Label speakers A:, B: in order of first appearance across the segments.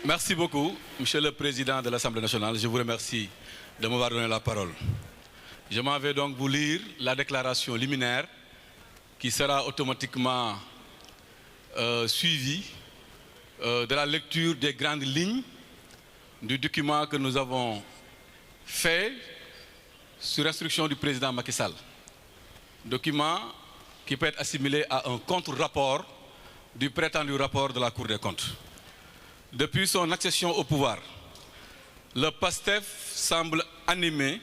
A: Merci beaucoup, Monsieur le Président de l'Assemblée nationale. Je vous remercie de m'avoir donné la parole. Je m'en vais donc vous lire la déclaration liminaire qui sera automatiquement suivie de la lecture des grandes lignes du document que nous avons fait sur instruction du président Macky Sall. Document qui peut être assimilé à un contre-rapport du prétendu rapport de la Cour des comptes. Depuis son accession au pouvoir, le PASTEF semble animé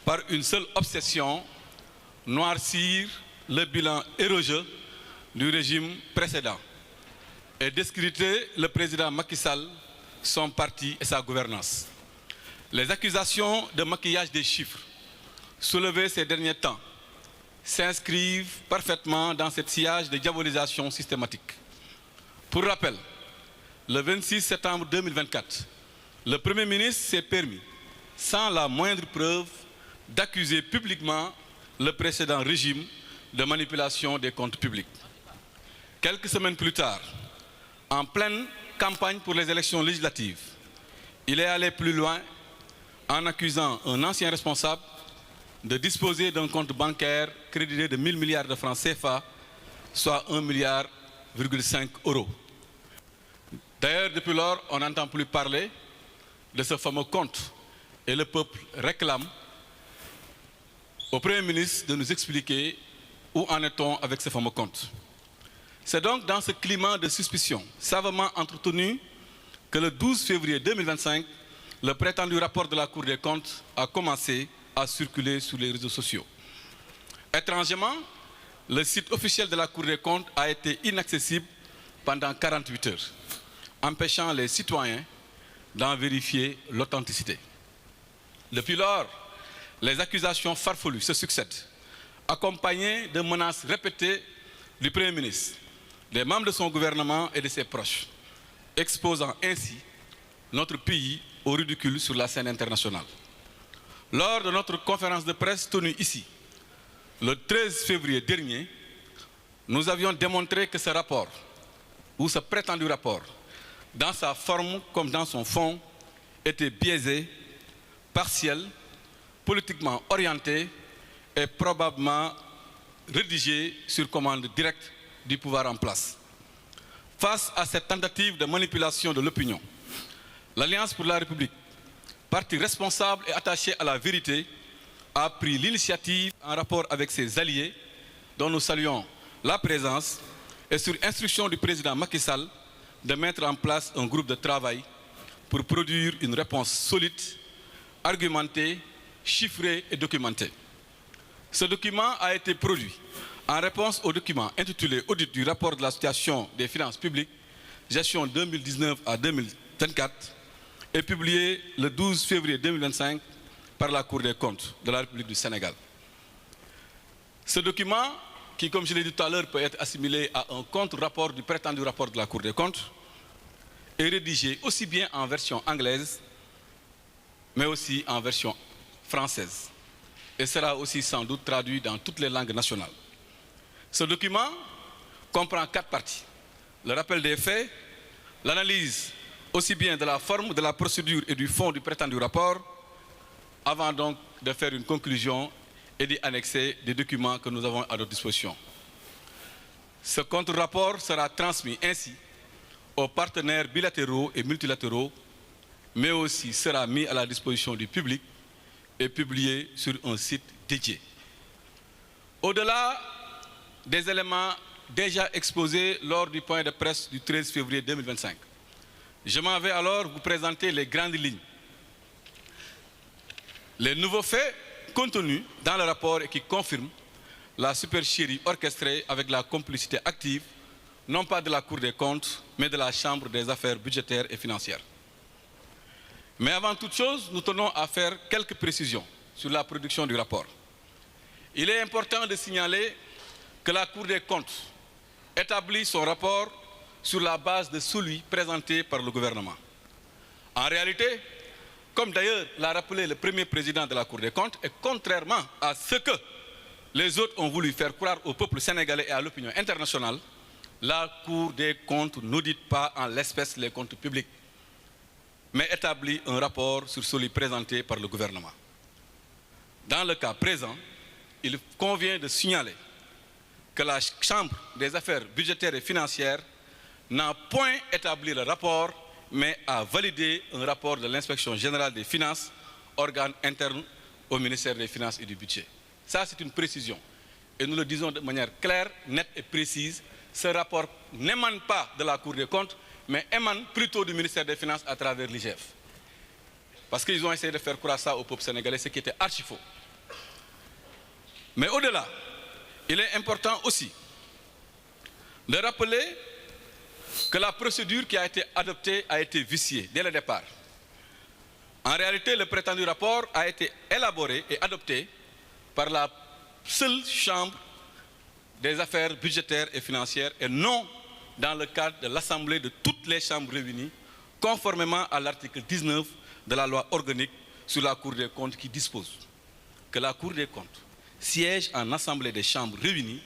A: par une seule obsession, noircir le bilan érogeux du régime précédent et discréditer le président Macky Sall, son parti et sa gouvernance. Les accusations de maquillage des chiffres soulevées ces derniers temps s'inscrivent parfaitement dans cette sillage de diabolisation systématique. Pour rappel, le 26 septembre 2024, le Premier ministre s'est permis, sans la moindre preuve, d'accuser publiquement le précédent régime de manipulation des comptes publics. Quelques semaines plus tard, en pleine campagne pour les élections législatives, il est allé plus loin en accusant un ancien responsable de disposer d'un compte bancaire crédité de 1000 milliards de francs CFA, soit 1,5 milliard d'euros. D'ailleurs, depuis lors, on n'entend plus parler de ce fameux compte et le peuple réclame au Premier ministre de nous expliquer où en est-on avec ce fameux compte. C'est donc dans ce climat de suspicion savamment entretenu que le 12 février 2025, le prétendu rapport de la Cour des comptes a commencé à circuler sur les réseaux sociaux. Étrangement, le site officiel de la Cour des comptes a été inaccessible pendant 48 heures, empêchant les citoyens d'en vérifier l'authenticité. Depuis lors, les accusations farfelues se succèdent, accompagnées de menaces répétées du Premier ministre, des membres de son gouvernement et de ses proches, exposant ainsi notre pays au ridicule sur la scène internationale. Lors de notre conférence de presse tenue ici, le 13 février dernier, nous avions démontré que ce rapport, ou ce prétendu rapport, dans sa forme comme dans son fond, était biaisé, partiel, politiquement orienté et probablement rédigé sur commande directe du pouvoir en place. Face à cette tentative de manipulation de l'opinion, l'Alliance pour la République, parti responsable et attaché à la vérité, a pris l'initiative en rapport avec ses alliés, dont nous saluons la présence, et sur instruction du président Macky Sall, de mettre en place un groupe de travail pour produire une réponse solide, argumentée, chiffrée et documentée. Ce document a été produit en réponse au document intitulé « Audit du rapport de la situation des finances publiques, gestion 2019 à 2024 » et publié le 12 février 2025 par la Cour des comptes de la République du Sénégal. Ce document, qui, comme je l'ai dit tout à l'heure, peut être assimilé à un contre-rapport du prétendu rapport de la Cour des comptes, est rédigé aussi bien en version anglaise, mais aussi en version française, et sera aussi sans doute traduit dans toutes les langues nationales. Ce document comprend 4 parties. Le rappel des faits, l'analyse aussi bien de la forme, de la procédure et du fond du prétendu rapport, avant donc de faire une conclusion et d'y annexer des documents que nous avons à notre disposition. Ce contre-rapport sera transmis ainsi aux partenaires bilatéraux et multilatéraux, mais aussi sera mis à la disposition du public et publié sur un site dédié. Au-delà des éléments déjà exposés lors du point de presse du 13 février 2025, je m'en vais alors vous présenter les grandes lignes. Les nouveaux faits contenus dans le rapport et qui confirment la supercherie orchestrée avec la complicité active, non pas de la Cour des comptes, mais de la Chambre des affaires budgétaires et financières. Mais avant toute chose, nous tenons à faire quelques précisions sur la production du rapport. Il est important de signaler que la Cour des comptes établit son rapport sur la base de celui présenté par le gouvernement. En réalité, comme d'ailleurs l'a rappelé le premier président de la Cour des comptes, et contrairement à ce que les autres ont voulu faire croire au peuple sénégalais et à l'opinion internationale, la Cour des comptes n'audite pas en l'espèce les comptes publics. mais établit un rapport sur celui présenté par le gouvernement. Dans le cas présent, il convient de signaler que la Chambre des affaires budgétaires et financières n'a point établi le rapport, mais a validé un rapport de l'inspection générale des finances, organe interne au ministère des Finances et du Budget. Ça, c'est une précision. Et nous le disons de manière claire, nette et précise. Ce rapport n'émane pas de la Cour des comptes, mais émane plutôt du ministère des Finances à travers l'IGF. Parce qu'ils ont essayé de faire croire ça au peuple sénégalais, ce qui était archi faux. Mais au-delà, il est important aussi de rappeler que la procédure qui a été adoptée a été viciée dès le départ. En réalité, le prétendu rapport a été élaboré et adopté par la seule chambre des affaires budgétaires et financières et non dans le cadre de l'Assemblée de toutes les chambres réunies, conformément à l'article 19 de la loi organique sur la Cour des comptes qui dispose que la Cour des comptes siège en Assemblée des chambres réunies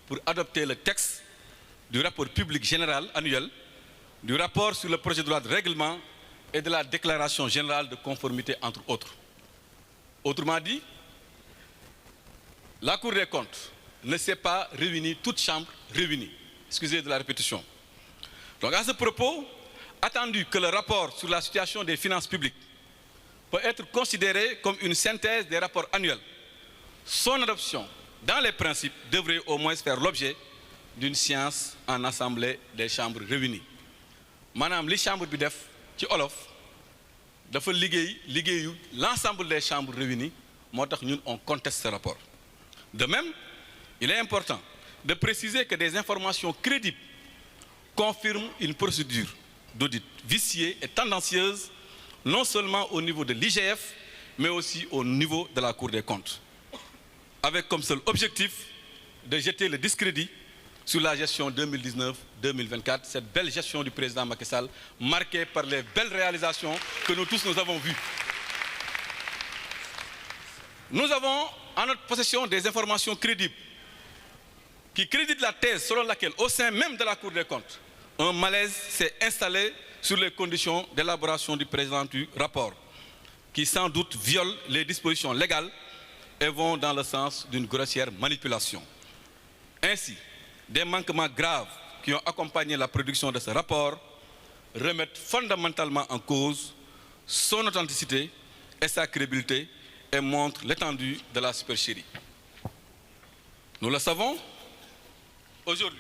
A: pour adopter le texte du rapport public général annuel, du rapport sur le projet de loi de règlement et de la déclaration générale de conformité, entre autres. Autrement dit, la Cour des comptes ne s'est pas réunie, toute chambre réunie. Excusez de la répétition. Donc à ce propos, attendu que le rapport sur la situation des finances publiques peut être considéré comme une synthèse des rapports annuels, son adoption dans les principes devrait au moins faire l'objet d'une séance en assemblée des chambres réunies. Madame, les chambres bi def ci olof dafa liggéeyu l'ensemble des chambres réunies, moo tax ñun on conteste ce rapport. De même, il est important de préciser que des informations crédibles confirment une procédure d'audit viciée et tendancieuse, non seulement au niveau de l'IGF, mais aussi au niveau de la Cour des comptes, avec comme seul objectif de jeter le discrédit sur la gestion 2019-2024, cette belle gestion du président Macky Sall, marquée par les belles réalisations que nous tous nous avons vues. Nous avons en notre possession des informations crédibles qui créditent la thèse selon laquelle, au sein même de la Cour des comptes, un malaise s'est installé sur les conditions d'élaboration du président du rapport, qui sans doute violent les dispositions légales et vont dans le sens d'une grossière manipulation. Ainsi, des manquements graves qui ont accompagné la production de ce rapport remettent fondamentalement en cause son authenticité et sa crédibilité et montrent l'étendue de la supercherie. Nous le savons aujourd'hui.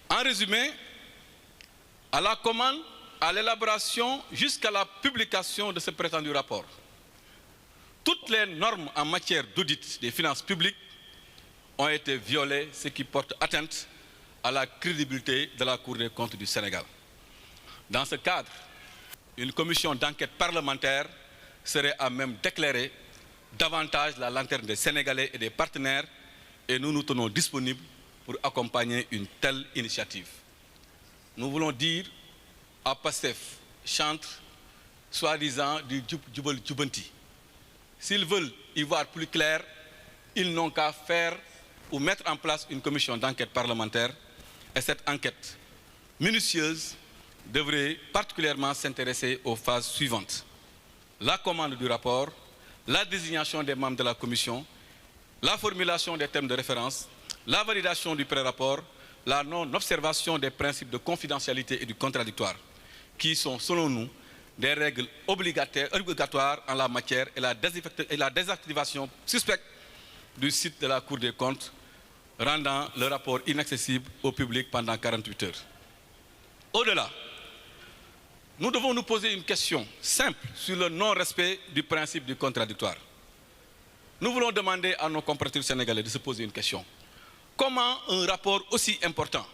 A: En résumé, à la commande, à l'élaboration jusqu'à la publication de ce prétendu rapport, toutes les normes en matière d'audit des finances publiques ont été violées, ce qui porte atteinte à la crédibilité de la Cour des comptes du Sénégal. Dans ce cadre, une commission d'enquête parlementaire serait à même d'éclairer davantage la lanterne des Sénégalais et des partenaires et nous nous tenons disponibles pour accompagner une telle initiative. Nous voulons dire à Pastef, chantre, soi-disant du Jubal Jubanti. S'ils veulent y voir plus clair, ils n'ont qu'à faire ou mettre en place une commission d'enquête parlementaire et cette enquête minutieuse devrait particulièrement s'intéresser aux phases suivantes. La commande du rapport, la désignation des membres de la commission, la formulation des thèmes de référence, la validation du pré-rapport, la non-observation des principes de confidentialité et du contradictoire, qui sont, selon nous, des règles obligatoires en la matière et la désactivation suspecte du site de la Cour des comptes, rendant le rapport inaccessible au public pendant 48 heures. Au-delà, nous devons nous poser une question simple sur le non-respect du principe du contradictoire. Nous voulons demander à nos compatriotes sénégalais de se poser une question. Comment un rapport aussi important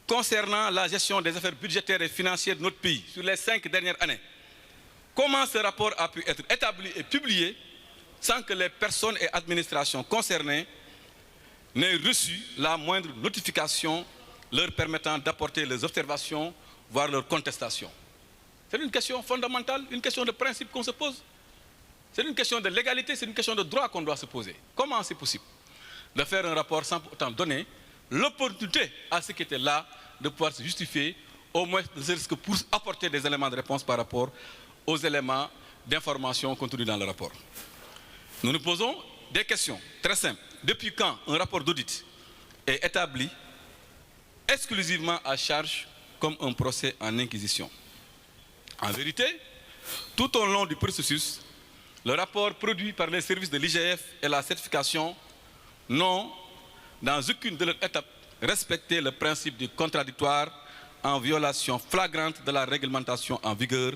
A: concernant la gestion des affaires budgétaires et financières de notre pays sur les 5 dernières années, comment ce rapport a pu être établi et publié sans que les personnes et administrations concernées n'aient reçu la moindre notification leur permettant d'apporter leurs observations, voire leurs contestations? C'est une question fondamentale, une question de principe qu'on se pose. C'est une question de légalité, c'est une question de droit qu'on doit se poser. Comment c'est possible de faire un rapport sans pourtant donner l'opportunité à ceux qui étaient là de pouvoir se justifier, au moins ne serait-ce que pour apporter des éléments de réponse par rapport aux éléments d'information contenus dans le rapport. Nous nous posons des questions très simples. Depuis quand un rapport d'audit est établi exclusivement à charge comme un procès en inquisition? En vérité, tout au long du processus, le rapport produit par les services de l'IGF et la certification n'ont, dans aucune de leurs étapes, respecté le principe du contradictoire en violation flagrante de la réglementation en vigueur,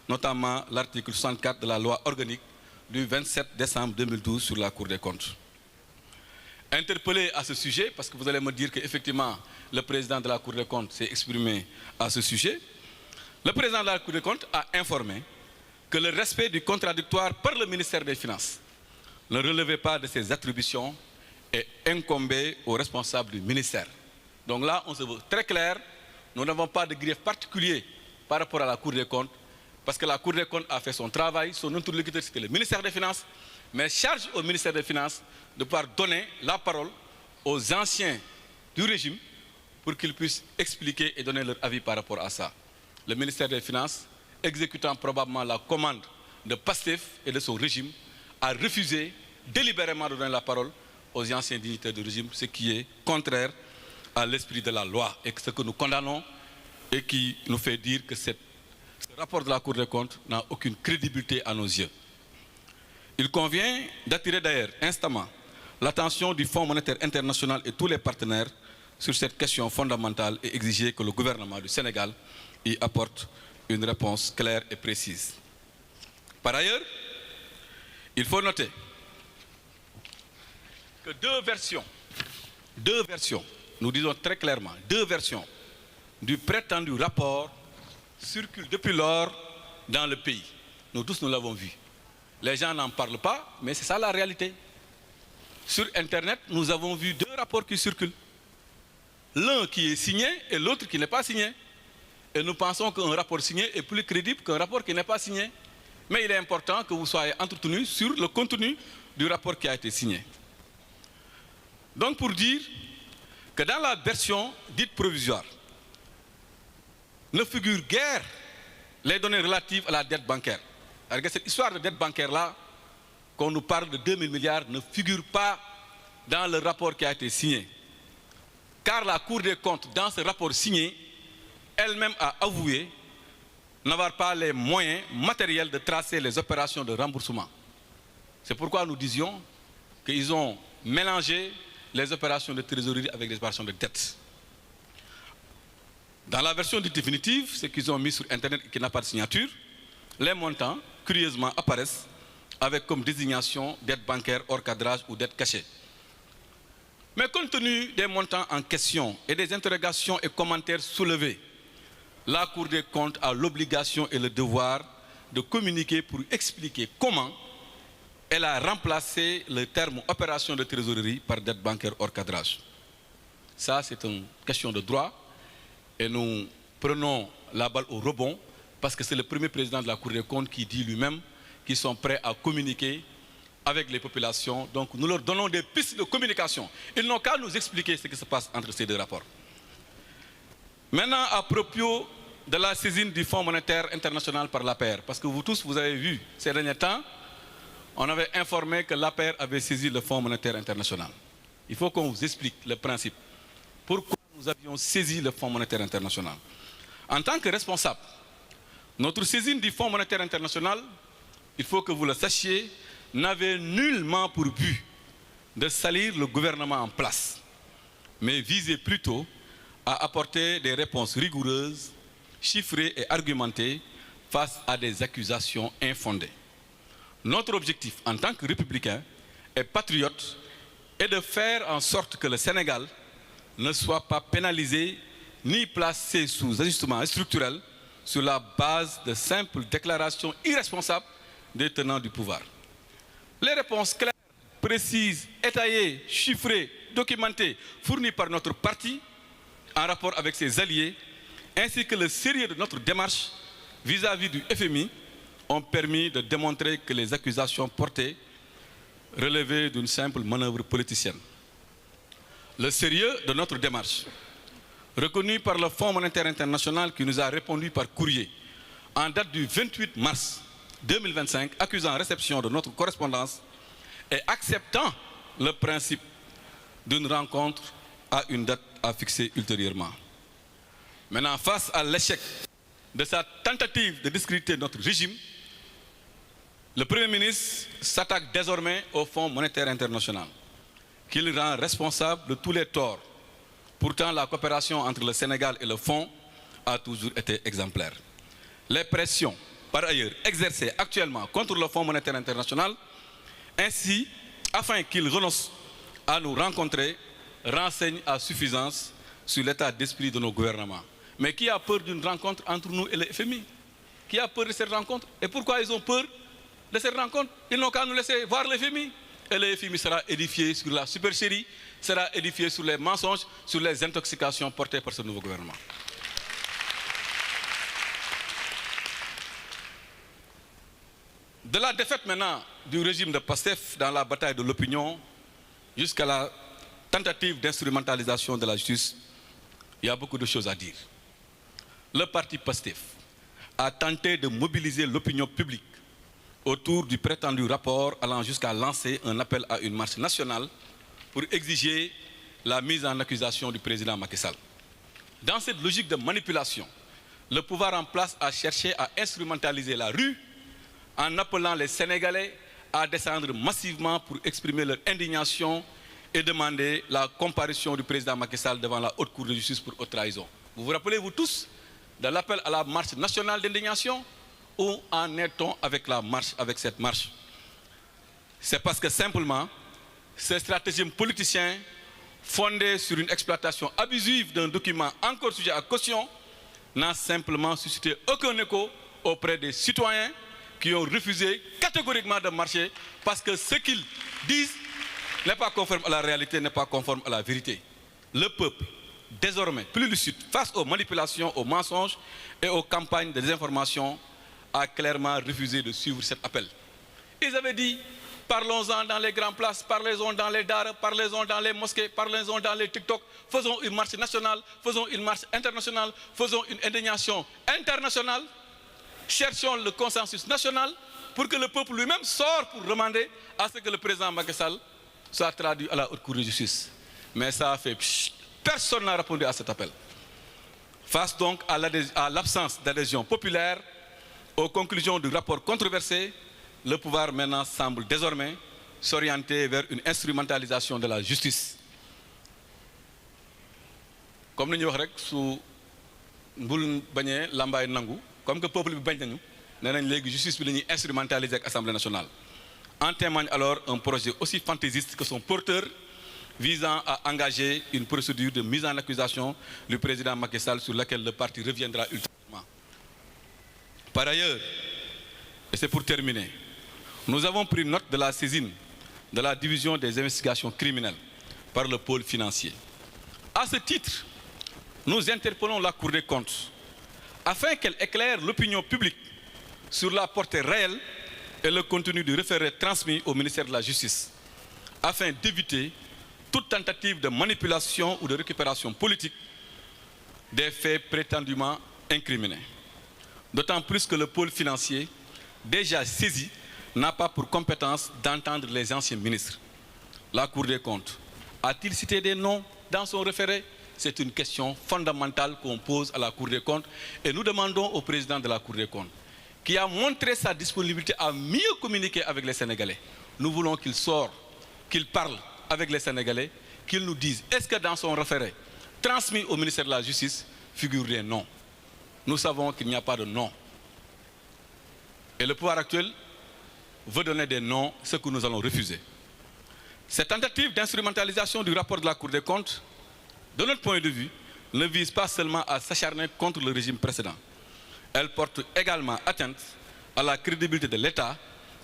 A: notamment l'article 64 de la loi organique du 27 décembre 2012 sur la Cour des comptes. Interpellé à ce sujet, parce que vous allez me dire qu'effectivement le président de la Cour des comptes s'est exprimé à ce sujet, le président de la Cour des comptes a informé que le respect du contradictoire par le ministère des Finances ne relevait pas de ses attributions et incombait aux responsables du ministère. Donc là, on se veut très clair, nous n'avons pas de grief particulier par rapport à la Cour des comptes, parce que la Cour des comptes a fait son travail, son interlocuteur c'était le ministère des Finances, mais charge au ministère des Finances de pouvoir donner la parole aux anciens du régime pour qu'ils puissent expliquer et donner leur avis par rapport à ça. Le ministère des Finances, exécutant probablement la commande de PASTEF et de son régime, a refusé délibérément de donner la parole aux anciens dignitaires du régime, ce qui est contraire à l'esprit de la loi et ce que nous condamnons et qui nous fait dire que ce rapport de la Cour des comptes n'a aucune crédibilité à nos yeux. Il convient d'attirer d'ailleurs instamment l'attention du Fonds monétaire international et tous les partenaires sur cette question fondamentale et exiger que le gouvernement du Sénégal y apporte une réponse claire et précise. Par ailleurs, il faut noter que deux versions, nous disons très clairement, deux versions du prétendu rapport circulent depuis lors dans le pays. Nous tous, nous l'avons vu. Les gens n'en parlent pas, mais c'est ça la réalité. Sur Internet, nous avons vu deux rapports qui circulent. L'un qui est signé et l'autre qui n'est pas signé. Et nous pensons qu'un rapport signé est plus crédible qu'un rapport qui n'est pas signé. Mais il est important que vous soyez entretenus sur le contenu du rapport qui a été signé. Donc pour dire que dans la version dite provisoire, ne figure guère les données relatives à la dette bancaire. Alors que cette histoire de dette bancaire-là, qu'on nous parle de 2000 milliards, ne figure pas dans le rapport qui a été signé. Car la Cour des comptes, dans ce rapport signé, elle-même a avoué n'avoir pas les moyens matériels de tracer les opérations de remboursement. C'est pourquoi nous disions qu'ils ont mélangé les opérations de trésorerie avec les opérations de dette. Dans la version définitive, ce qu'ils ont mis sur Internet et qui n'a pas de signature, les montants, curieusement, apparaissent avec comme désignation dette bancaire hors cadrage ou dette cachée. Mais compte tenu des montants en question et des interrogations et commentaires soulevés, la Cour des comptes a l'obligation et le devoir de communiquer pour expliquer comment elle a remplacé le terme opération de trésorerie par dette bancaire hors cadrage. Ça, c'est une question de droit et nous prenons la balle au rebond parce que c'est le premier président de la Cour des comptes qui dit lui-même qu'ils sont prêts à communiquer avec les populations. Donc nous leur donnons des pistes de communication. Ils n'ont qu'à nous expliquer ce qui se passe entre ces deux rapports. Maintenant, à propos de la saisine du Fonds monétaire international par l'APR, parce que vous tous, vous avez vu ces derniers temps, on avait informé que l'APR avait saisi le Fonds monétaire international. Il faut qu'on vous explique le principe. Pourquoi nous avions saisi le Fonds monétaire international? En tant que responsable, notre saisine du Fonds monétaire international, il faut que vous le sachiez, n'avait nullement pour but de salir le gouvernement en place, mais visait plutôt à apporter des réponses rigoureuses, chiffrées et argumentées face à des accusations infondées. Notre objectif en tant que républicain et patriote est de faire en sorte que le Sénégal ne soit pas pénalisé ni placé sous ajustement structurel sur la base de simples déclarations irresponsables des tenants du pouvoir. Les réponses claires, précises, étayées, chiffrées, documentées, fournies par notre parti en rapport avec ses alliés, ainsi que le sérieux de notre démarche vis-à-vis du FMI, ont permis de démontrer que les accusations portées relevaient d'une simple manœuvre politicienne. le sérieux de notre démarche, reconnu par le Fonds monétaire international qui nous a répondu par courrier en date du 28 mars 2025, accusant réception de notre correspondance et acceptant le principe d'une rencontre à une date à fixer ultérieurement. Maintenant, face à l'échec de sa tentative de discréditer notre régime, le Premier ministre s'attaque désormais au Fonds monétaire international, qu'il rend responsable de tous les torts. Pourtant, la coopération entre le Sénégal et le Fonds a toujours été exemplaire. Les pressions, par ailleurs, exercées actuellement contre le Fonds monétaire international, ainsi, afin qu'il renonce à nous rencontrer, renseignent à suffisance sur l'état d'esprit de nos gouvernements. Mais qui a peur d'une rencontre entre nous et le FMI? Qui a peur de cette rencontre? Et pourquoi ils ont peur de cette rencontre? Ils n'ont qu'à nous laisser voir le FMI. Et le FMI sera édifié sur la supercherie, sera édifié sur les mensonges, sur les intoxications portées par ce nouveau gouvernement. De la défaite maintenant du régime de PASTEF dans la bataille de l'opinion jusqu'à la tentative d'instrumentalisation de la justice, il y a beaucoup de choses à dire. Le parti PASTEF a tenté de mobiliser l'opinion publique autour du prétendu rapport allant jusqu'à lancer un appel à une marche nationale pour exiger la mise en accusation du président Macky Sall. Dans cette logique de manipulation, le pouvoir en place a cherché à instrumentaliser la rue en appelant les Sénégalais à descendre massivement pour exprimer leur indignation et demander la comparution du président Macky Sall devant la Haute Cour de justice pour haute trahison. Vous vous rappelez, vous tous, de l'appel à la marche nationale d'indignation? Où en est-on avec la marche, avec cette marche? C'est parce que simplement, ce stratagème politicien fondé sur une exploitation abusive d'un document encore sujet à caution n'a simplement suscité aucun écho auprès des citoyens qui ont refusé catégoriquement de marcher parce que ce qu'ils disent n'est pas conforme à la réalité, n'est pas conforme à la vérité. Le peuple, désormais plus lucide face aux manipulations, aux mensonges et aux campagnes de désinformation, a clairement refusé de suivre cet appel. Ils avaient dit, parlons-en dans les grandes places, parlons-en dans les dares, parlons-en dans les mosquées, parlons-en dans les TikTok, faisons une marche nationale, faisons une marche internationale, faisons une indignation internationale, cherchons le consensus national pour que le peuple lui-même sorte pour demander à ce que le président Macky Sall soit traduit à la Haute Cour de justice. Mais ça a fait pchit. Personne n'a répondu à cet appel. Face donc à l'absence d'adhésion populaire, aux conclusions du rapport controversé, le pouvoir maintenant semble désormais s'orienter vers une instrumentalisation de la justice. Comme nous l'avons dit, comme que le peuple la justice est instrumentalisée avec l'Assemblée nationale. En témoigne alors un projet aussi fantaisiste que son porteur, visant à engager une procédure de mise en accusation du président Macky Sall sur laquelle le parti reviendra ultérieurement. Par ailleurs, et c'est pour terminer, nous avons pris note de la saisine de la division des investigations criminelles par le pôle financier. À ce titre, nous interpellons la Cour des comptes afin qu'elle éclaire l'opinion publique sur la portée réelle et le contenu du référé transmis au ministère de la Justice, afin d'éviter toute tentative de manipulation ou de récupération politique des faits prétendument incriminés. D'autant plus que le pôle financier, déjà saisi, n'a pas pour compétence d'entendre les anciens ministres. La Cour des comptes a-t-il cité des noms dans son référé? C'est une question fondamentale qu'on pose à la Cour des comptes et nous demandons au président de la Cour des comptes, qui a montré sa disponibilité à mieux communiquer avec les Sénégalais. Nous voulons qu'il sorte, qu'il parle avec les Sénégalais, qu'il nous dise, est-ce que dans son référé, transmis au ministère de la Justice, figure des noms? Nous savons qu'il n'y a pas de nom. Et le pouvoir actuel veut donner des noms, ce que nous allons refuser. Cette tentative d'instrumentalisation du rapport de la Cour des comptes, de notre point de vue, ne vise pas seulement à s'acharner contre le régime précédent. Elle porte également atteinte à la crédibilité de l'État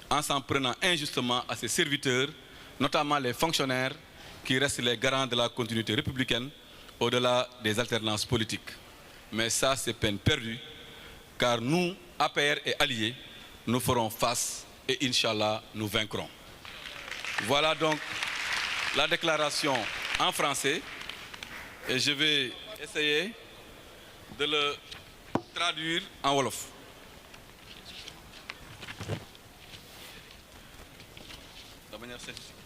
A: en s'en prenant injustement à ses serviteurs, notamment les fonctionnaires qui restent les garants de la continuité républicaine au-delà des alternances politiques. Mais ça, c'est peine perdue, car nous, APR et alliés, nous ferons face et Inch'Allah, nous vaincrons. Voilà donc la déclaration en français et je vais essayer de le traduire en wolof. De manière scientifique.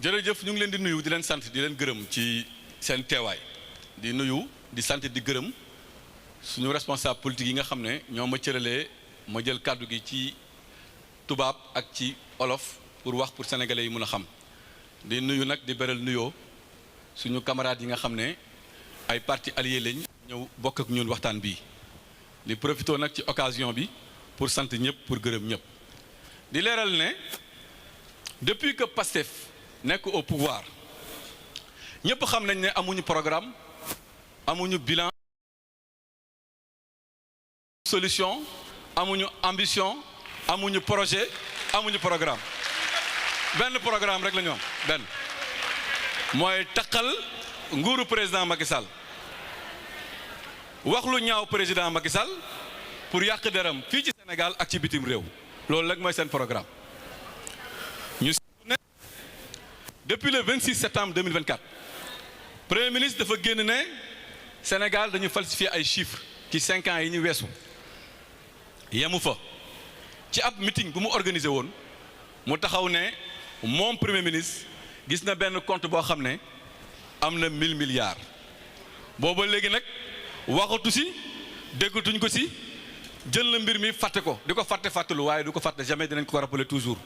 A: jërëjëf ñu ngi leen di nuyu di leen sant di leen gërëm ci seen teewaay di nuyu di sant di gërëm suñu responsable politique yi nga xam ne ñoo ma cëralee ma jël kàddu gi ci tubaab ak ci olof pour wax pour sénégalais yi mën a xam di nuyu nag di beral nuyoo suñu camarades yi nga xam ne ay partis alliés lañ ñëw bokk ak ñun waxtaan bii di profité nag ci occasion bi pour sant ñëpp pour gërëm ñëpp di leeral ne depuis que Pastef nekk au pouvoir ñëpp xam nañ ne amuñu programme amuñu bilan solution amuñu ambition amuñu projet amuñu programme benn programme rek la ñu am benn mooy taqal nguuru président Macky Sall wax lu ñaaw président Macky Sall pour yàq deram fii ci Sénégal ak ci bitim réew loolu rek mooy seen programme. Depuis le 26 septembre 2024 premier ministre dafa génn ne Sénégal dañu falsifier ay chiffres ci 5 ans yi ñu weesu yemu fa ci ab meeting bu mu organisé woon mu taxaw ne moom premier ministre gis na benn compte boo xam ne am na 1000 milliards booba léegi nag waxatu si déggatuñ ko si jël na mbir mi fàtte ko di ko fàttelu waaye du ko fàtte jamais dinañ ko rappeler toujours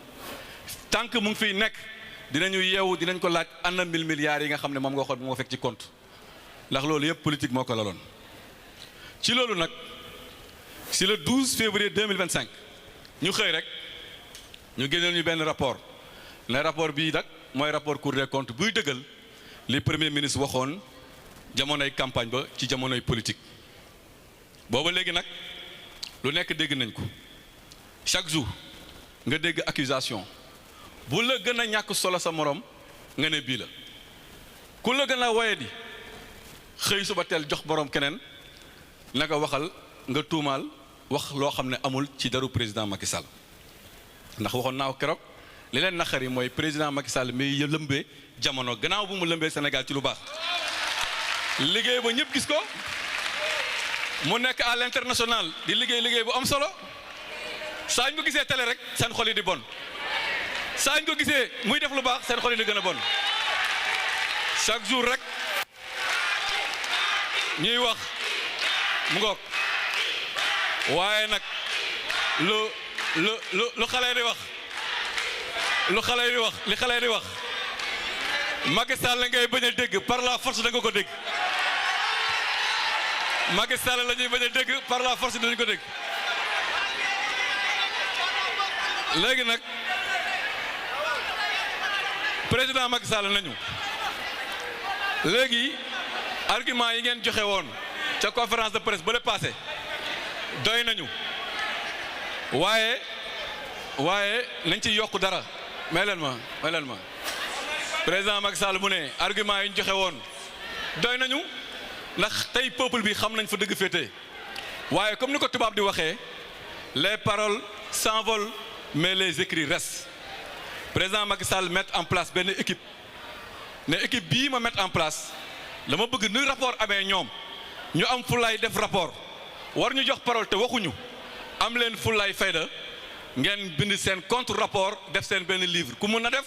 A: tant que mu ngi fiy nekk dinañu yeewu dinañ ko laaj ana 1000 milliards yi nga xam ne moom nga xool bu moo fekk ci compte ndax loolu yëpp politique moo ko laloon ci loolu nag si le 12 février 2025 ñu xëy rek ñu génneel ñu benn rapport ne rapport bii nag mooy rapport Cour des comptes buy dëggal li premier ministre waxoon jamonoy campagne ba ci jamonoy politique booba léegi nag lu nekk dégg nañ ko chaque jour nga dégg accusation bu la gën a ñàkk solo sa morom nga ne bii la ku la gën a woye di xëy suba teel jox borom keneen naka waxal nga tuumaal wax loo xam ne amul ci daru président Macky Sall ndax waxoon naa ko keroog li leen naqari mooy président Macky Sall mi lëmbee jamono gannaaw bu mu lëmbee Sénégal ci lu baax liggéey ba ñëpp gis ko mu nekk à l'international di liggéey bu am solo saa ñu ko gisee télé rek seen xol yi di bon saa ñu ko gisee muy def lu baax seen xol yi di gën a bon chaque jour rek ñuy wax mu ngoog waaye nag lu xale di wax li xale di wax Macky Sall la ngay bañ a dégg par la force da nga ko dégg Macky Sall la ñuy bañ a dégg par la force dinañ ko dégg léegi nag président Macky Sall nañu léegi argument yi ngeen joxe woon ca conférence de presse ba le passé doy nañu waaye nañ ci yokk dara may leen ma président Macky Sall mu ne argument yi ñu joxe woon doy nañu ndax tey peuple bi xam nañ fa dëgg féete waaye comme ni ko tubaab di waxee les paroles s'envolent mais les écrits restent président Macky Sall mettre en place benn équipe ne équipe bii ma mettre en place dama bëgg ni rapport amee ñoom ñu am fulaay def rapport war ñu jox parole te waxuñu am leen fulaay fayda ngeen bind seen contre rapport def seen benn livre ku mun na def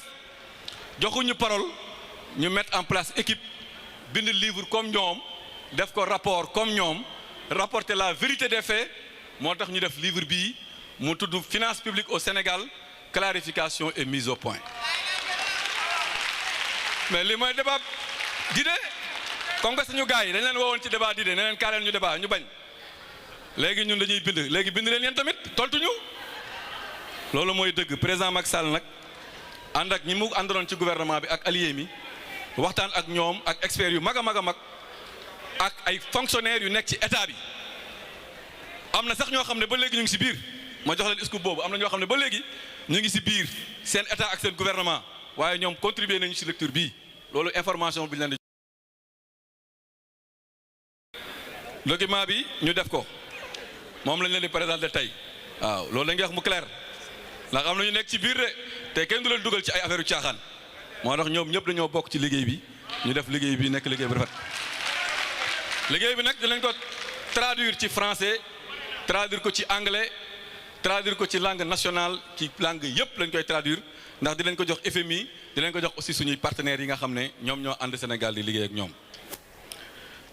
A: joxuñu parole ñu mettre en place équipe bind livre comme ñoom def ko rapport comme ñoom rapporter la vérité des faits moo tax ñu def livre bii mu tudd finance publique au Sénégal clarification et mise au point mais li mooy débat d'idée comme que suñu gars yi dañ leen woowoon ci débat d'idée ne leen kaa leen ñu débat ñu bañ léegi ñun dañuy bind léegi bind leen yéen tamit tontuñu loolu mooy dëgg président Macky Sall nag ànd ak ñi mu àndaloon ci gouvernement bi ak allié mi waxtaan ak ñoom ak experts yu mag a mag a mag ak ay fonctionnaires yu nekk ci état bi am na sax ñoo xam ne ba léegi ñu ngi si biir ma jox leen scoop boobu am na ñoo xam ne ba léegi ñu ngi si biir seen état ak seen gouvernement waaye ñoom contribuer nañu si lecture bii loolu information bi ñu leen di document bi ñu def ko moom lañ leen di présenter tey waaw loolu la ñuy wax mu clair ndax am na ñu nekk ci biir de te kenn du leen dugal ci ay affaire yu caaxaan moo tax ñoom ñëpp dañoo bokk ci liggéey bi ñu def liggéey bi nekk liggéey bu rafet. liggéey bi nag dinañ ko traduire ci français traduire ko ci anglais traduire ko ci langue nationale ci langue yëpp lañ koy traduire ndax dinañ ko jox FMI dinañ ko jox aussi suñuy partenaires yi nga xam ne ñoom ñoo ànd Sénégal di liggéey ak ñoom.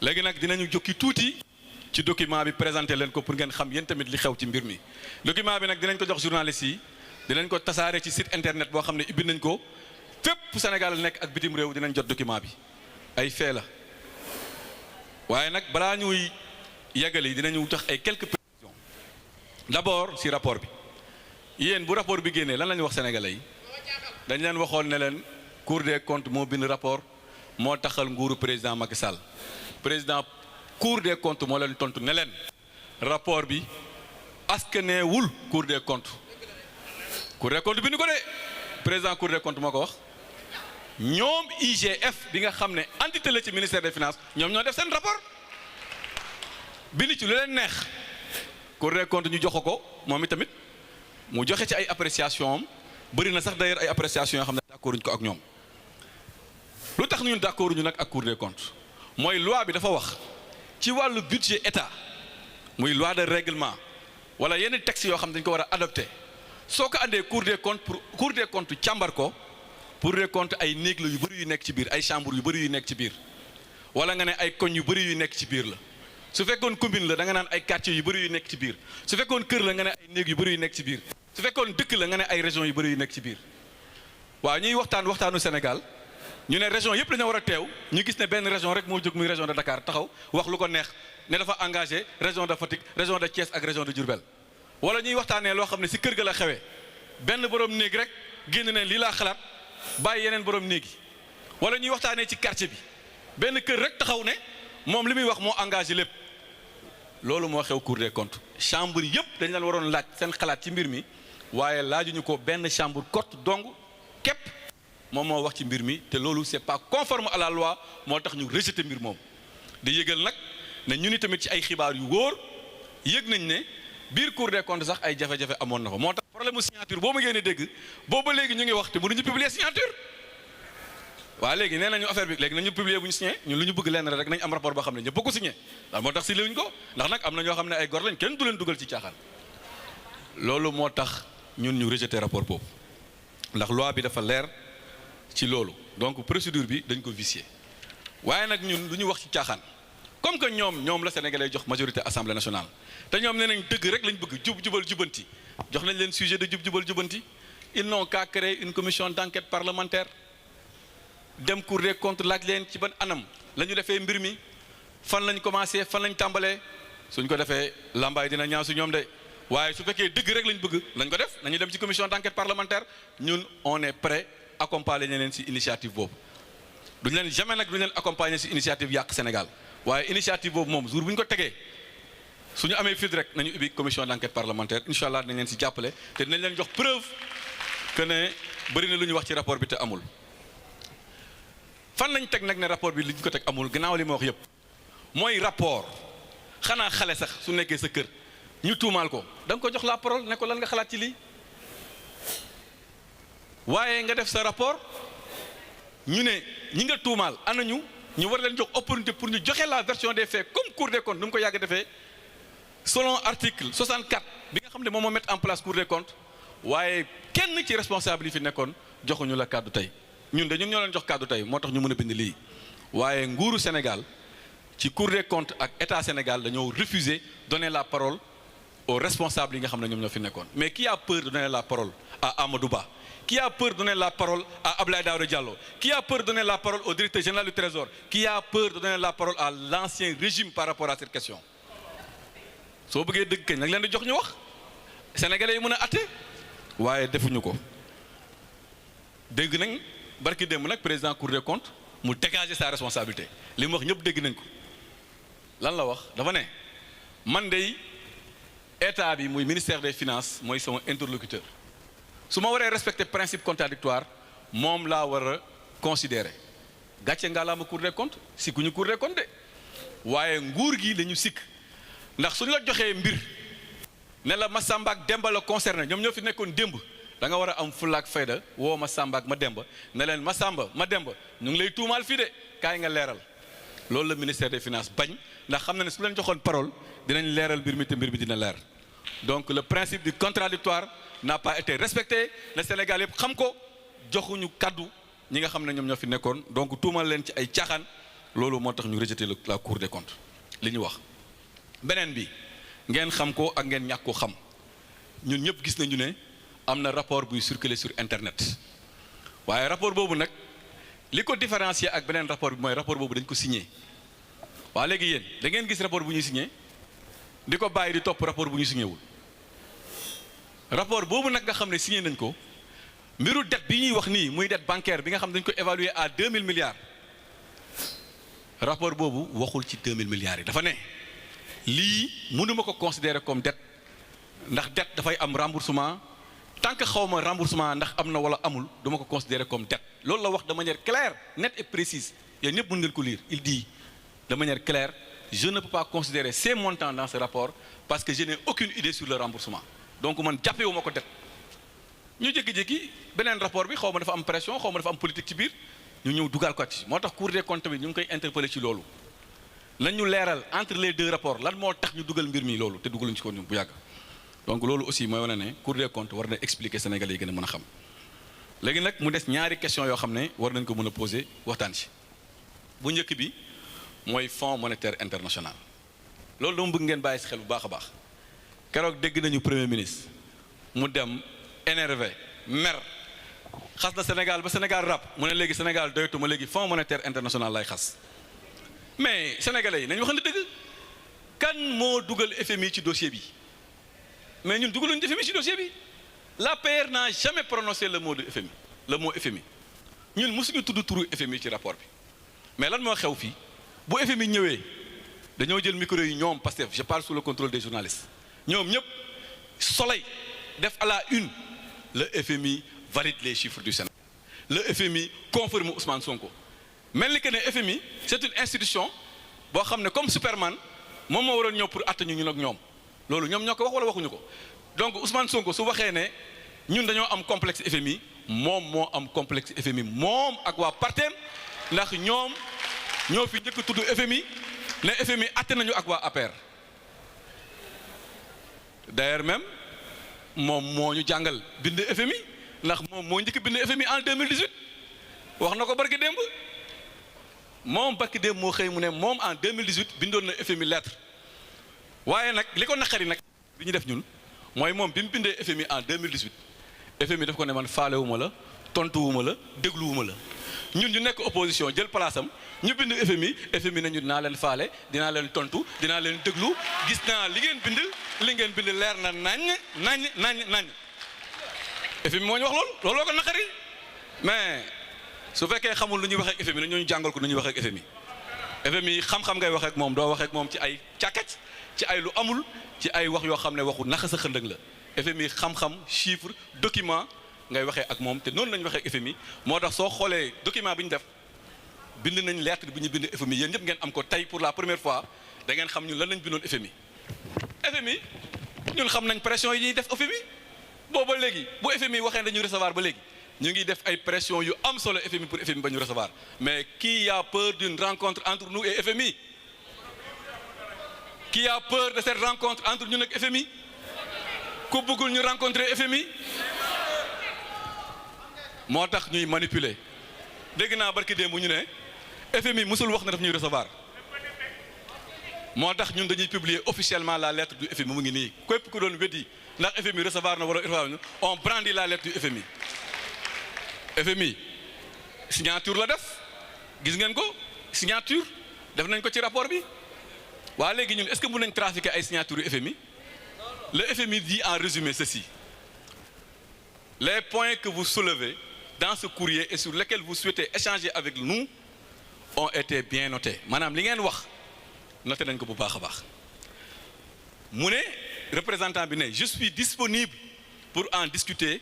A: léegi nag dinañu jukki tuuti ci document bi présenté leen ko pour ngeen xam yéen tamit li xew ci mbir mi document bi nag dinañ ko jox journalistes yi dinañ ko tasaare ci site internet boo xam ne ibbi nañ ko fépp Sénégal nekk ak bitim réew dinañ jot document bi ay fait la waaye nag balaa ñuy yeggali dinañu jox ay quelques précisions d'abord ci rapport bi yéen bu rapport bi génnee lan la ñu wax sénégalais yi dañ leen waxoon ne leen Cour des comptes moo bind rapport moo taxal nguuru président Macky Sall président Cour des comptes moo leen tontu ne leen rapport bi askanewul Cour des comptes bind ko de président Cour des comptes moo ko wax ñoom IGF bi nga xam ne entité la ci ministère des finances ñoom ñoo def seen rapport bind ci lu leen neex Cour des comptes ñu jox ko moom itamit mu joxe ci ay appréciation am bëri na sax d'ailleurs ay appréciation yoo xam ne d'accord ñu ko ak ñoom lu tax ñun d'accord ñu nag ak Cour des comptes mooy loi bi dafa wax ci wàllu budget état muy loi de règlement wala yenn textes yoo xam ne dañ ko war a adopté soo ko andee Cour des comptes pour Cour des comptes càmbar ko Cour des comptes ay néeg la yu bëri yu nekk ci biir ay chambre yu bëri yu nekk ci biir wala nga ne ay koñ yu bëri yu nekk ci biir la su fekkoon commune la da nga naan ay quartiers yu bëri yu nekk ci biir su fekkoon kër la nga ne ay néeg yu bëri yu nekk ci biir su fekkoon dëkk la nga ne ay régions yu bëri yu nekk ci biir waaw ñuy waxtaanu Sénégal ñu ne région yëpp dañoo war a teew ñu gis ne benn région rek moo jóg muy région de Dakar taxaw wax lu ko neex ne dafa engagé région de Fatick région de Thiès ak région de Diourbel wala ñuy waxtaanee loo xam ne si kër ga la xewee benn borom néeg rek génn ne lii laa xalaat bàyyi yeneen borom néeg yi wala ñuy waxtaanee ci quartier bi benn kër rek taxaw ne moom li muy wax moo engagé lépp loolu moo xew Cour des comptes chambre yëpp dañ leen waroon laaj seen xalaat ci mbir mi waaye laajuñu ko benn chambre cote dong képp moom moo wax ci mbir mi te loolu c'est pas conforme à la loi moo tax ñu rejeté mbir moom di yëgal nag ne ñu ni tamit ci ay xibaar yu wóor yëg nañ ne biir Cour des comptes sax ay jafe-jafe amoon na fa moo tax problème mu signature boo ma ngeen dégg boobu ba léegi ñu ngi wax te mënuñu publier signature waaw léegi nee nañu affaire bi léegi nañu publier bu ñu signé ñun lu ñu bëgg leen rek nañ am rapport boo xam ne ñëpp ko signé daal moo tax si liwuñ ko ndax nag am na ñoo xam ne ay gor lañ kenn du leen dugal ci caaxaan loolu moo tax ñun ñu rejeté rapport boobu ndax loi bi dafa leer ci loolu donc procédure bi dañ ko vicier waaye nag ñun lu ñu wax ci caaxaan comme que ñoom la Sénégalais jox majorité assemblée nationale te ñoom nee nañ dëgg rek lañ bëgg jubal jubanti jox nañ leen sujet de jubal jubanti ils n'ont qu'à créer une commission d'enquête parlementaire dem Cour des comptes laaj leen ci ban anam la ñu defee mbir mi fan lañ commencé fan lañ tàmbalee suñ ko defee lambaay dina ñaaw su ñoom de waaye su fekkee dëgg rek lañ bëgg nañ ko def nañu dem ci commission d'enquête parlementaire ñun on est prêt accompagner leen ci initiative boobu duñ leen jamais nag duñ leen accompagner ci initiative yàq Sénégal waaye initiative boobu moom jour bu ñu ko tegee suñu amee fit rek nañu ubbi commission d'enquête parlementaire incha allah dinañ leen ci jàppale te dinañ leen jox preuve que ne bëri na lu ñu wax ci rapport bi te amul. fan lañ teg nag ne rapport bi li ñu ko teg amul gannaaw li ma wax yëpp mooy rapport xanaa xale sax su nekkee sa kër ñu tuumaal ko da nga ko jox la parole ne ko lan nga xalaat ci lii waaye nga def sa rapport ñu ne ñi nga tuumaal ana ñu war leen jox opportunité pour ñu joxe la version des faits comme Cour des comptes nu mu ko yàgg defee selon article 64 bi nga xam ne moom moo mettre en place Cour des comptes waaye kenn ci responsable yi fi nekkoon joxuñu la kàddu tey ñun ñoo leen jox kàddu tey moo tax ñu mën a bind lii waaye nguuru Sénégal ci Cour des comptes ak état Sénégal dañoo refuser donner la parole aux responsables yi nga xam ne ñoom ñoo fi nekkoon mais qui a peur de donner la parole à Amadou Ba, qui a peur de donner la parole à Abdoulaye Daouda Diallo, qui a peur de donner la parole au directeur général du Trésor, qui a peur de donner la parole à l'ancien régime par rapport à cette question. soo bëggee dëgg kañ nag leen di jox ñu wax sénégalais yi mën a atte waaye defuñu ko dégg nañ barki démb nag président Cour des comptes mu dégager sa responsabilité li mu wax ñëpp dégg nañ ko lan la wax dafa ne man dey état bi muy ministère des finances mooy sama interlocuteur su ma waree respecter principe contradictoire moom laa war a considérer gàcce ngalaama Cour des comptes si ku ñu Cour des comptes de waaye nguur gi lañu sikk ndax suñu la joxee mbir ne la Massamba ak Demba la concerné ñoom ñoo fi nekkoon démb da nga war a am fulla ak fayda woo Massamba ak Mademba ne leen Massamba Mademba ñu ngi lay tuumaal fii de kaay nga leeral loolu la ministère des finances bañ ndax xam na ne su leen joxoon parole dinañ leeral mbir mi te mbir mi dina leer donc le principe du contradictoire n'a pas été respecté le Sénégal yëpp xam ko joxuñu kaddu ñi nga xam ne ñoom ñoo fi nekkoon donc tuumal leen ci ay caaxaan loolu moo tax ñu rejeté la Cour des comptes li ñu wax. beneen bi ngeen xam ko ak ngeen ñàkk ko xam ñun ñëpp gis nañu ne am na rapport buy circuler sur internet waaye rapport boobu nag li ko différencier ak beneen rapport bi mooy rapport boobu dañ ko signé waa léegi yéen da ngeen gis rapport bu ñuy signé di ko bàyyi di topp rapport bu ñu signé wul rapport boobu nag nga xam ne signé nañ ko mbiru dette bi ñuy wax nii muy dette bancaire bi nga xam ne dañ ko évaluer à 2000 milliards rapport boobu waxul ci 2000 milliards yi dafa ne lii mënuma ko considérer comme dette ndax dette dafay am remboursement tant que xaw ma remboursement ndax am na wala amul duma ko considérer comme dette loolu la wax de manière claire nette et précise yéen ñëpp mën ngeen ko lire il dit de manière claire je ne peux pas considérer ces montants dans ce rapport parce que je n'ai aucune idée sur le remboursement donc man jàppewuma ko dette ñu jékki-jékki beneen rapport bi xaw ma dafa am pression xaw ma dafa am politique ci biir ñu ñëw dugal ko ci moo tax Cour des comptes bi ñu ngi koy interpeller ci loolu lan ñu leeral entre les deux rapports lan moo tax ñu dugal mbir mi loolu te dugaluñ ci ko bu yàgg donc loolu aussi mooy wane ne Cour des comptes war na expliquer Sénégalais yi gën a mën a xam léegi nag mu des ñaari question yoo xam ne war nañ ko mën a poser waxtaan ci bu njëkk bi mooy Fonds monétaire international loolu dama bëgg ngeen bàyyi si xel bu baax a baax keroog dégg nañu premier ministre mu dem énervé mer xas na Sénégal ba Sénégal rap mu ne léegi Sénégal doyatuma léegi Fonds monétaire international lay xas mais sénégalais yi nañu waxante dëgg kan moo dugal FMI ci dossier bi mais ñun dugaluñu FMI ci dossier bi l'APR n'a jamais prononcé le mot de FMI le mot FMI ñun mosuñu tudd turu FMI ci rapport bi mais lan moo xew fii bu FMI ñëwee dañoo jël micro yi ñoom Pastef je parle sous le contrôle des journalistes ñoom ñëpp soleil def à la une le FMI valide les chiffres du Sénégal le FMI confirme Ousmane Sonko mel ni que ne FMI c'est une institution boo xam ne comme Superman moom moo waroon ñëw pour atte ñu ñun ak ñoom loolu ñoom ñoo ko wax wala waxuñu ko donc Ousmane Sonko su waxee ne ñun dañoo am complexe FMI moom moo am complexe FMI moom ak waa parteem ndax ñoom ñoo fi njëkk tudd FMI ne FMI atte nañu ak waa APR d'ailleurs même moom moo ñu jàngal bind FMI ndax moom moo njëkk bind FMI en 2018 wax na ko barki démb moom barki démb moo xëy mu ne moom en 2018 bindoon na FMI lettre waaye nag li ko naqari nag bi ñu def ñun mooy moom bi mu bindee FMI en 2018 FMI daf ko ne man faalewuma la tontuwuma la dégluwuma la ñun ñu nekk opposition jël place am ñu bind FMI nañu dinaa leen faale dinaa leen tontu dinaa leen déglu gis naa li ngeen bind leer na nañ FMI moo ñu wax looloo ko naqari mais su fekkee xamul lu ñuy wax ak FMI na ñooñu jàngal ko nu ñuy wax ak FMI xam-xam ngay wax ak moom doo wax ak moom ci ay càkkat ci ay lu amul ci ay wax yoo xam ne waxu naxa sa xëndëng la FMI xam-xam chiffre document ngay waxee ak moom te noonu lañu waxee ak FMI moo tax soo xoolee document bi ñu def bind nañ lettre bi ñu bind FMI yéen ñëpp ngeen am ko tey pour la première fois da ngeen xam ñun lan lañ bindoon FMI ñun xam nañ pression yi ñuy def FMI booba léegi bu FMI waxee dañuy recevoir ba léegi ñu ngi def ay pression yu am solo FMI pour FMI ba ñu recevoir mais qui a peur d'une rencontre entre nous et FMI qui a peur de cette rencontre entre ñun ak FMI ku bëggul ñu rencontrer FMI moo tax ñuy manipuler dégg naa barki démb ñu ne FMI musul wax na daf ñuy recevoir moo tax ñun dañuy publier officiellement la lettre du FMI mu ngi nii képp ku doon weddi ndax FMI recevoir na wala recevoir ñu on brandit la lettre du FMI FMI signature la def gis ngeen ko signature def nañ ko ci rapport bi waa léegi ñun est-ce que mën nañ trafiquer ay signature yu FMI le FMI dit en résumé ceci les points que vous soulevez dans ce courrier et sur lesquels vous souhaitez échanger avec nous ont été bien notés maanaam li ngeen wax noté nañ ko bu baax a baax mu ne représentant bi ne je suis disponible pour en discuter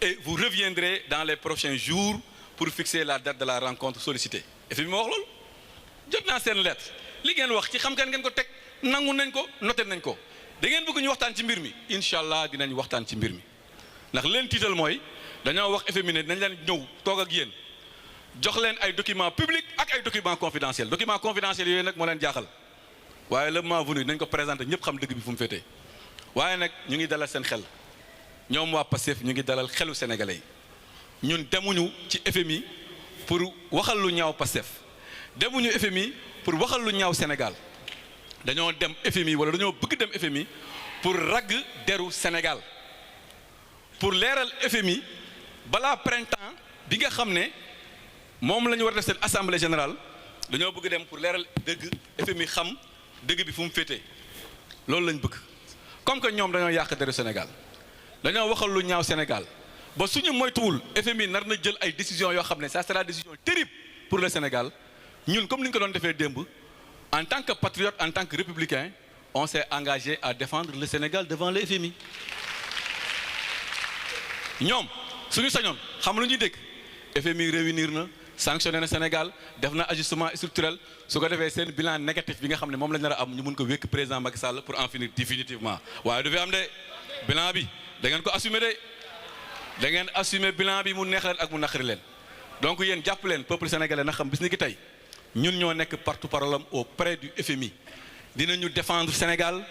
A: et vous reviendrez dans les prochains jours pour fixer la date de la rencontre sollicitée FMI ma wax loolu jot naa seen lettre li ngeen wax ci xam-xam ngeen ko teg nangu nañ ko noté nañ ko da ngeen bëgg ñu waxtaan ci mbir mi incha allah dinañ waxtaan ci mbir mi ndax leen tiital mooy dañoo wax FMI ne dañ leen ñëw toog ak yéen jox leen ay documents publics ak ay documents confidentiels documents confidentiels yooyu nag moo leen jaaxal waaye le moment venu nañ ko présenté ñëpp xam dëgg bi fu mu féetee waaye nag ñu ngi dalal seen xel ñoom waa Pastef ñu ngi dalal xelu sénégalais yi ñun demuñu ci FMI pour waxal lu ñaaw Pastef demuñu FMI pour waxal lu ñaaw Sénégal dañoo dem FMI wala dañoo bëgg dem FMI pour ragg deru Sénégal pour leeral FMI balaa printemps bi nga xam ne moom la ñu war a def seen assemblée générale dañoo bëgg dem pour leeral dëgg FMI xam dëgg bi fu mu féetee loolu lañ bëgg comme que ñoom dañoo yàq deru Sénégal dañoo waxal lu ñaaw Sénégal ba suñu moytuwul FMI nar na jël ay décisions yoo xam ne ça sera décision terrible pour le Sénégal ñun comme ni ñu ko doon defee démb en tant que patriote en tant que républicain on s'est engagé à défendre le Sénégal devant le FMI ñoom suñu sañoon xam lu ñuy dégg FMI réunir na sanctionné na Sénégal def na ajustement structurel su ko defee seen bilan négatif bi nga xam ne moom la ñu nar a am ñu mun ko wékk président Macky Sall pour en finir définitivement waaye du fi am de bilan bi da ngeen ko assumer de da ngeen assumer bilan bi mu neex leen ak mu naqari leen donc yéen jàpp leen peuple sénégalais na xam bis ni ki tey ñun ñoo nekk porte-parole auprès du FMI dinañu défendre Sénégal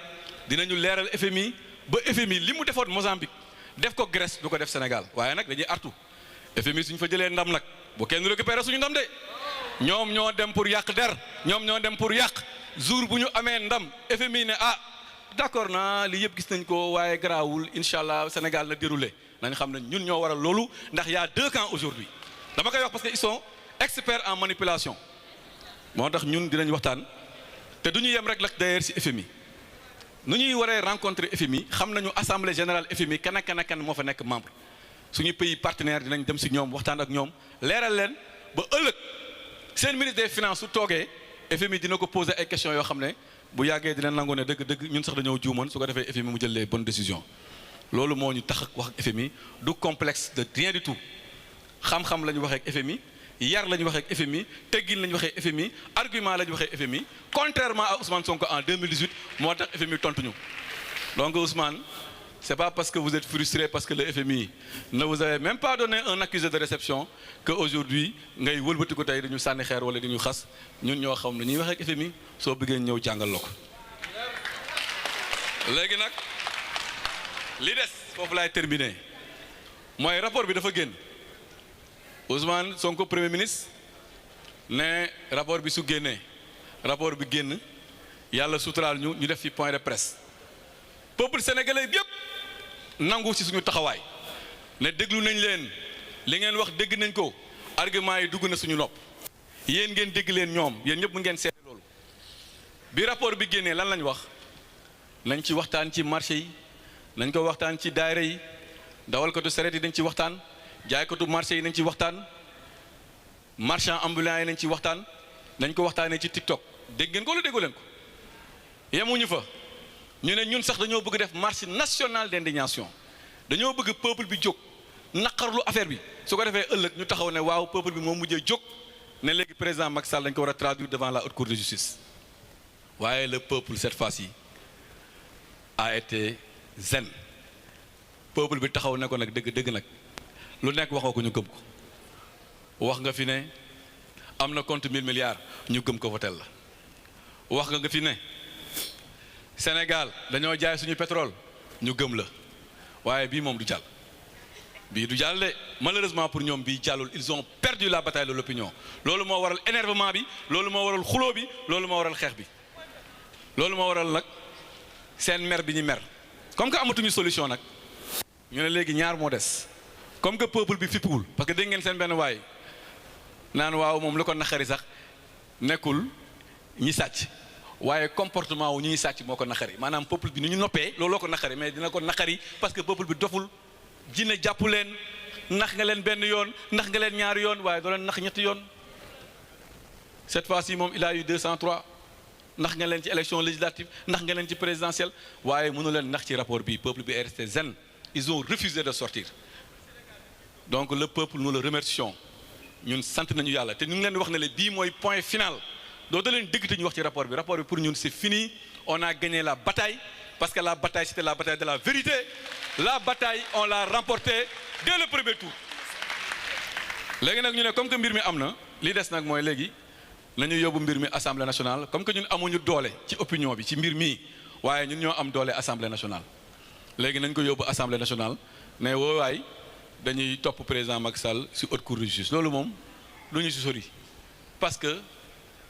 A: dinañu leeral FMI ba FMI li mu defoon Mozambique def ko Grèce du ko def Sénégal waaye nag dañuy artu FMI suñu fa jëlee ndam nag bu kenn récupéré suñu ndam de ñoom ñoo dem pour yàq der ñoom ñoo dem pour yàq jour bu ñu amee ndam FMI ne ah d'accord naa li yëpp gis nañ ko waaye garaawul incha allah Sénégal na déroulé nañ xam ne ñun ñoo waral loolu ndax y a deux camps aujourd'hui dama koy wax parce que ils sont experts en manipulation moo tax ñun dinañ waxtaan te du ñu yem rek la d'ailleurs ci FMI nu ñuy waree rencontrer FMI xam nañu assemblée générale FMI kan ak kan ak kan moo fa nekk membre suñu pays partenaire dinañ dem ci ñoom waxtaan ak ñoom leeral leen ba ëllëg seen ministre des finances su toogee FMI dina ko poser ay questions yoo xam ne bu yàggee dina nangu ne dëgg-dëgg ñun sax dañoo juumoon su ko defee FMI mu jël les bonnes décisions loolu moo ñu tax wax ak FMI du complexe de rien du tout xam-xam la ñu waxee ak FMI yar la ñu waxee ak FMI teggin la ñu waxee FMI argument la ñu waxee FMI contrairement à Ousmane Sonko en 2018 moo tax FMI tontuñu donc Ousmane c'est pas parce que vous êtes frustré parce que le FMI ne vous avait même pas donné un accusé de réception que aujourd'hui ngay wëlbati ko tey dañu sànni xeer wala dañu xas ñun ñoo xam ne ñuy waxee ak FMI soo bëggee ñëw jàngal la ko léegi nag li des foofu laay terminer mooy rapport bi dafa génn Ousmane Sonko premier ministre ne rapport bi su génnee rapport bi génn yàlla suturaal ñu def fi point de presse peuple sénégalais bi yëpp nangu ci suñu taxawaay ne déglu nañ leen li ngeen wax dégg nañ ko argument yi dugg na suñu nopp yéen ngeen dégg leen ñoom yéen ñëpp mu ngeen seede loolu bi rapport bi génnee lan lañ wax nañ ci waxtaan ci marché yi nañ ko waxtaan ci daayira yi dawalkatu sareet yi dañ ci waxtaan jaaykatu marché yi nañ ci waxtaan marchand ambulant yi nañ ci waxtaan nañ ko waxtaanee ci TikTok dégg ngeen ko wala déggu leen ko yemuñu fa ñu ne ñun sax dañoo bëgg def marche nationale d'indignation dañoo bëgg peuple bi jóg naqarlu affaire bi su ko defee ëllëg ñu taxaw ne waaw peuple bi moo mujjee jóg ne léegi président Macky Sall dañ ko war a traduire devant la haute cour de justice waaye le peuple cette fois-ci a été zen peuple bi taxaw ne ko nag dëgg nag lu nekk waxoo ko ñu gëm ko wax nga fi ne am na compte 1000 milliards ñu gëm ko votel la wax nga fi ne Sénégal dañoo jaay suñu pétrole ñu gëm la waaye bii moom du jàll bii du jàll de malheureusement pour ñoom bii jàllul ils ont perdu la bataille de l'opinion loolu moo waral énervement bi loolu moo waral xuloo bi loolu moo waral xeex bi loolu moo waral nag seen mer bi ñu mer comme que amatuñu solution nag ñu ne léegi ñaar moo des comme que peuple bi fippuwul parce que dégg ngeen seen benn waay naan waaw moom lu ko naqari sax nekkul ñi sàcc waaye comportement wu ñuy sàcc moo ko naqari maanaam peuple bi ni ñu noppee looloo ko naqari mais dina ko naqari parce que peuple bi doful jinne jàpp leen nax nga leen benn yoon nax nga leen ñaari yoon waaye doo leen nax ñetti yoon cette fois-ci moom il a eu 203 nax nga leen ci élection législative nax nga leen ci présidentielle waaye mënu leen nax ci rapport bi peuple bi est resté zen ils ont refusé de sortir donc le peuple nous le remercions ñun sant nañu yàlla te ñu ngi leen di wax ne le bii mooy point final dootu leen dégg te ñu wax ci rapport bi pour ñun c'est fini, on a gagné la bataille parce que la bataille c'était la bataille de la vérité. La bataille on l'a remportée dès le premier tour. Léegi nag ñu ne comme que mbir mi am na li des nag mooy léegi nañu yóbbu mbir mi assemblée nationale comme que ñun amuñu doole ci opinion bi ci mbir mii waaye ñun ñoo am doole assemblée nationale. Léegi nañ ko yóbbu assemblée nationale ne woowaay dañuy topp président Macky Sall ci haute cour de justice loolu moom lu ñu ci sori parce que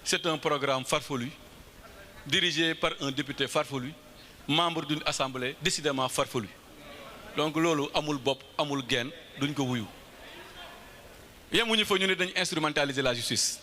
A: c'est un programme farfelu dirigé par un député farfelu membre d'une assemblée décidément farfelu donc loolu amul bopp amul genn duñ ko wuyu yemuñu fa ñu ne dañu instrumentaliser la justice.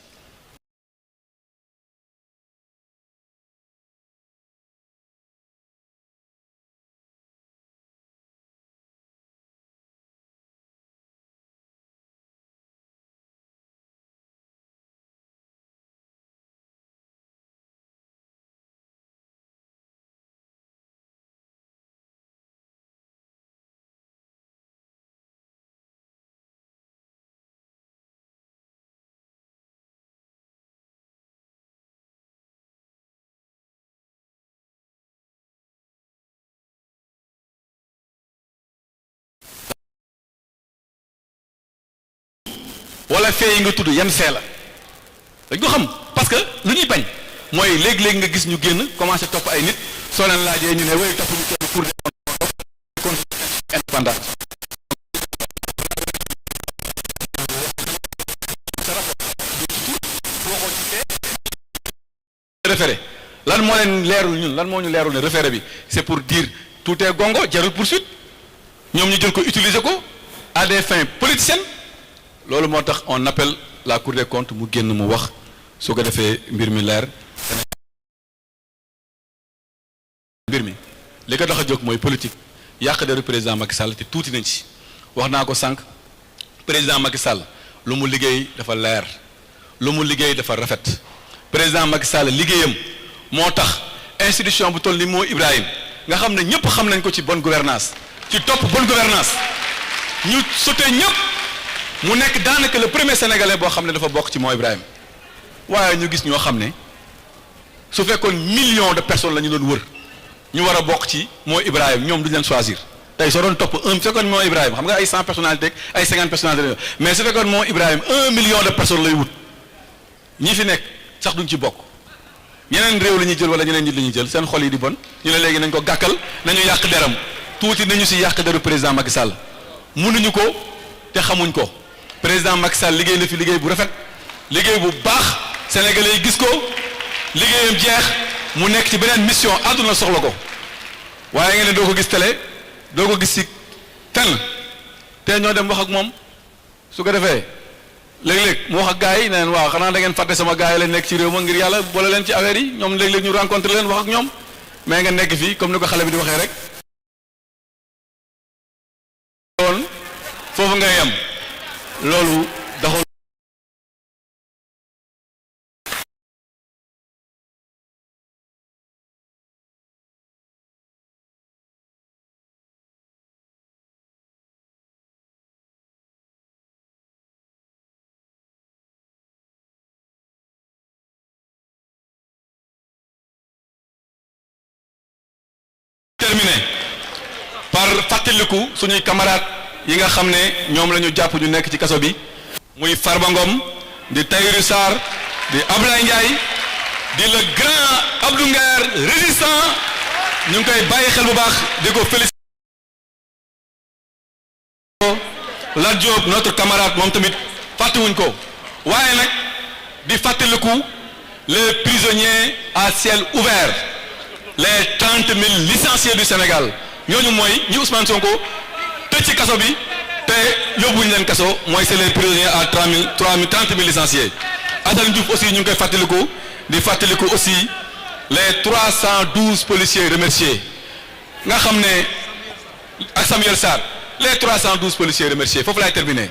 A: wala fee yi nga tudd yan fee la dañ ko xam parce que lu ñuy bañ mooy léegi-léegi nga gis ñu génn commencé topp ay nit soo leen laajee ñu ne way topp ñu kenn cour des comptes indépendant référé lan moo leen leerul ñun lan moo ñu leerul ne référé bi c'est pour dire tout est gongo jarul poursuite ñoom ñu jël ko utiliser ko à des fins politiciennes. loolu moo tax on appelle la cour des comptes mu génn mu wax su ko defee mbir mi leer mbir mi li ko tax a jóg mooy politique yàq deru président Macky Sall te tuuti nañ ci wax naa ko sànq président Macky Sall lu mu liggéey dafa leer lu mu liggéey dafa rafet président Macky Sall liggéeyam moo tax institution bu toll ni moo Ibrahim nga xam ne ñëpp xam nañ ko ci bonne gouvernance ci topp bonne gouvernance ñu sote ñëpp mu nekk daanaka le premier sénégalais boo xam ne dafa bokk ci moo Ibrahima waaye ñu gis ñoo xam ne su fekkoon millions de personnes la ñu doon wër ñu war a bokk ci moo Ibrahima ñoom duñ leen choisir tey soo doon topp su fekkoon moo Ibrahima xam nga ay 100 personnalités ay 50 personnalités mais su fekkoon moo Ibrahima 1 million de personnes lay wut ñi fi nekk sax duñ ci bokk ñeneen réew la ñuy jël wala ñeneen nit la ñuy jël seen xol yi di bon ñu ne léegi nañ ko gàkkal nañu yàq deram tuuti nañu si yàq deru président Macky Sall mënuñu ko te xamuñ ko. président Macky Sall liggéey na fi liggéey bu rafet liggéey bu baax sénégalais yi gis ko liggéeyam jeex mu nekk ci beneen mission àdduna soxla ko waaye ngeen ne doo ko gis télé doo ko gis ci fenn te ñoo dem wax ak moom su ko defee léeg-léeg mu wax ak gars yi ne leen waaw xanaa da ngeen fàtte sama gars yi lañ nekk ci réew ma ngir yàlla boole leen ci affaire yi ñoom léeg-léeg ñu rencontré leen wax ak ñoom mais nga nekk fii comme ni ko xale bi di waxee rek loolu foofu ngay yem loolu daxul terminé par fàttaliku suñuy camarades yi nga xam ne ñoom la ñu jàpp ñu nekk ci kaso bi muy Farba Ngom di Tahirou Sarr di Ablaye Ndiaye di le grand Abdou Nguer résistant ñu ngi koy bàyyi xel bu baax di ko féliciter. Lat Diop notre camarade moom tamit fàttewuñ ko waaye nag di fàttaliku les prisonniers à ciel ouvert les 30 000 licenciés du Sénégal ñooñu mooy ñi Ousmane Sonko tëj ci kaso bi te yóbbuñu leen kaso mooy c'est les prisonniers à 30 000 licenciés. Assane Diouf aussi ñu ngi koy fàttaliku di fàttaliku aussi les 312 policiers remerciés nga xam ne ak Samuel Sarr les 312 policiers remerciés foofu laay terminer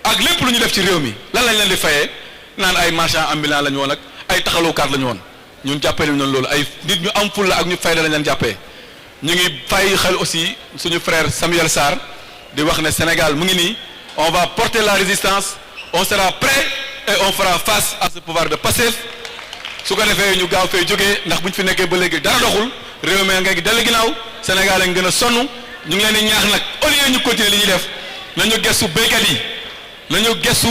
A: ak lépp lu ñu def ci réew mi lan lañ leen di fayee naan ay marchands ambulants la ñu woon ak ay taxalukaat la ñu woon ñun jàppee nañu loolu ay nit ñu am fulla ak ñu fayda lañ leen jàppee ñu ngi fay xel aussi suñu frère Samuel Sarr di wax ne Sénégal mu ngi nii on va porter la résistance on sera prêt et on fera face à ce pouvoir de Pastef su ko defee ñu gaaw fay jógee ndax buñ fi nekkee ba léegi dara doxul réew mi ngay dellu ginnaaw Sénégal a ngi gën a sonn ñu ngi leen di ñaax nag au lieu ñu continuer li ñuy def nañu gëstu béykat yi nañu gëstu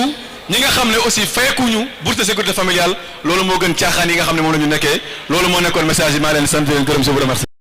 A: ñi nga xam ne aussi fayekuñu bourse de sécurité familiale loolu moo gën caaxaan yi nga xam ne moom la ñu nekkee loolu moo nekkoon message yi maa leen sant leen gërëm je vous remercie.